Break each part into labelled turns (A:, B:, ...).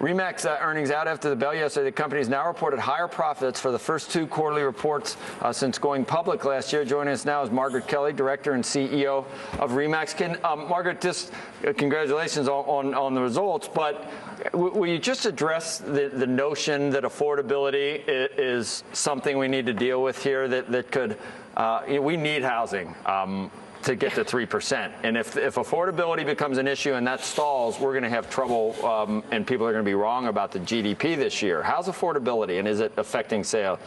A: RE/MAX earnings out after the bell yesterday. The company has now reported higher profits for the first two quarterly reports since going public last year. Joining us now is Margaret Kelly, Director and CEO of RE/MAX. Margaret, just congratulations on the results, but will you just address the notion that affordability is something we need to deal with here, that could, we need housing to get to 3%. And if affordability becomes an issue and that stalls, we're going to have trouble, and people are going to be wrong about the GDP this year. How's affordability, and is it affecting sales?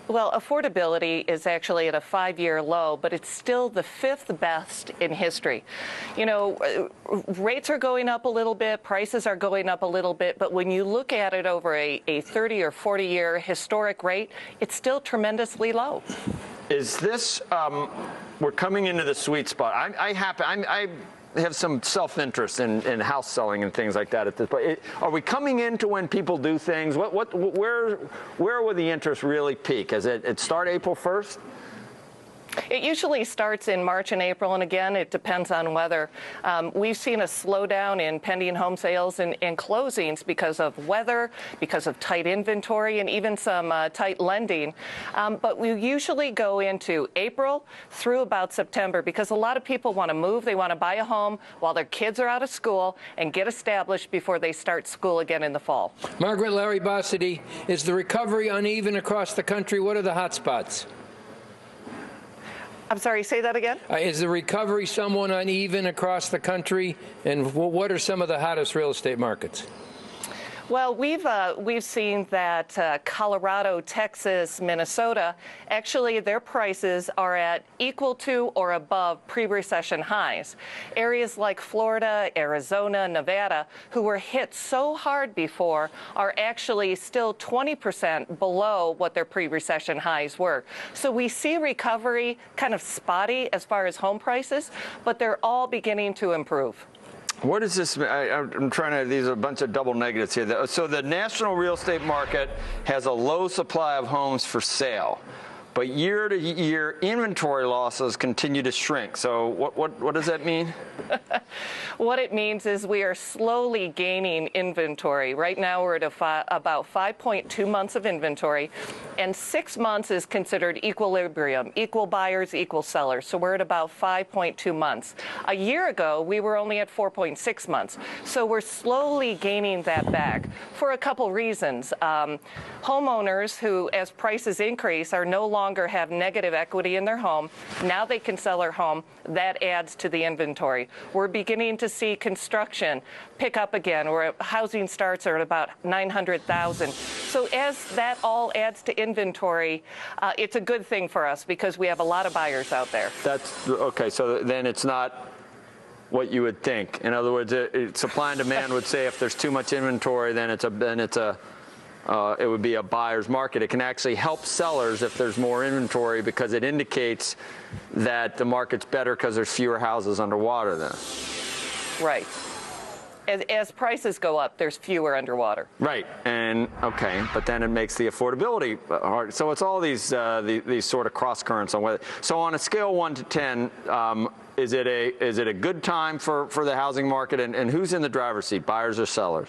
B: Well, affordability is actually at a 5-year low, but it's still the 5th best in history. You know, rates are going up a little bit, prices are going up a little bit, but when you look at it over a 30 or 40-year historic rate, it's still tremendously low.
A: Is this, we're coming into the sweet spot. I have some self-interest in house selling and things like that at this point. Are we coming into when people do things? Where will the interest really peak? Does it start April 1st?
B: It usually starts in March and April, and again, it depends on weather. We've seen a slowdown in pending home sales and closings because of weather, because of tight inventory, and even some tight lending. But we usually go into April through about September because a lot of people want to move. They want to buy a home while their kids are out of school and get established before they start school again in the fall.
C: Margaret, Larry Bossidy, is the recovery uneven across the country? What are the hot spots?
B: I'm sorry, say that again?
C: Is the recovery somewhat uneven across the country? And what are some of the hottest real estate markets?
B: Well, we've seen that Colorado, Texas, Minnesota, actually their prices are at equal to or above pre-recession highs. Areas like Florida, Arizona, Nevada, who were hit so hard before, are actually still 20% below what their pre-recession highs were. So we see recovery kind of spotty as far as home prices, but they're all beginning to improve.
A: What is this? I'm trying to, these are a bunch of double negatives here. So the national real estate market has a low supply of homes for sale, but year to year inventory losses continue to shrink. So what does that mean?
B: What it means is we are slowly gaining inventory. Right now we're at about 5.2 months of inventory, and 6 months is considered equilibrium, equal buyers, equal sellers. So we're at about 5.2 months. A year ago, we were only at 4.6 months. So we're slowly gaining that back for a couple reasons. Homeowners who, as prices increase, are no longer have negative equity in their home. Now they can sell their home. That adds to the inventory. We're beginning to see construction pick up again, where housing starts are at about 900,000. So as that all adds to inventory, it's a good thing for us because we have a lot of buyers out there. That's
A: okay. So then it's not what you would think. In other words, supply and demand would say if there's too much inventory, then it would be a buyer's market. It can actually help sellers if there's more inventory because it indicates that the market's better because there's fewer houses underwater then.
B: Right. As prices go up, there's fewer underwater.
A: Right. And okay, but then it makes the affordability hard. So it's all these sort of cross currents on whether. So on a scale 1 to 10, is it a good time for the housing market, and who's in the driver's seat, buyers or sellers?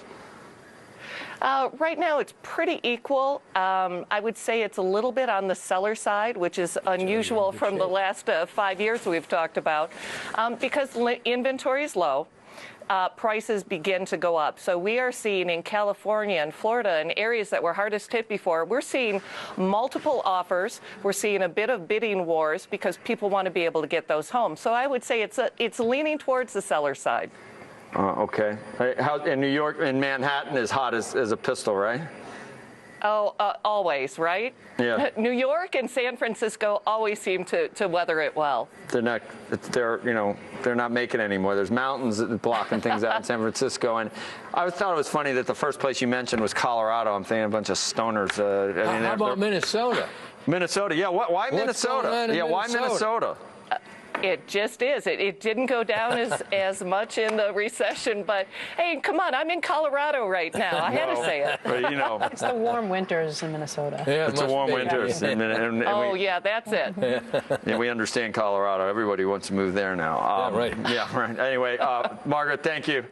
B: Right now, it's pretty equal. I would say it's a little bit on the seller side, which is unusual from the last 5 years we've talked about, because inventory is low. Prices begin to go up. So we are seeing in California and Florida and areas that were hardest hit before, we're seeing multiple offers. We're seeing a bit of bidding wars because people want to be able to get those homes. So I would say it's leaning towards the seller side.
A: Okay. In New York, in Manhattan, is hot as a pistol, right?
B: Oh, always, right?
A: Yeah.
B: New York and San Francisco always seem to weather it well.
A: They're not making it anymore. There's mountains blocking things out in San Francisco, and I thought it was funny that the first place you mentioned was Colorado. I'm thinking a bunch of stoners.
C: How about Minnesota?
A: Minnesota, yeah. Why Minnesota? Yeah, why Minnesota?
B: It just is. It didn't go down as much in the recession, but hey, come on, I'm in Colorado right now. I had to say it.
A: But, you know,
D: it's the warm winters in Minnesota.
A: Yeah, it's the warm winters. And
B: oh, yeah, that's it.
A: Yeah, we understand Colorado. Everybody wants to move there now.
C: Yeah, right.
A: Yeah, right. Anyway, Margaret, thank you.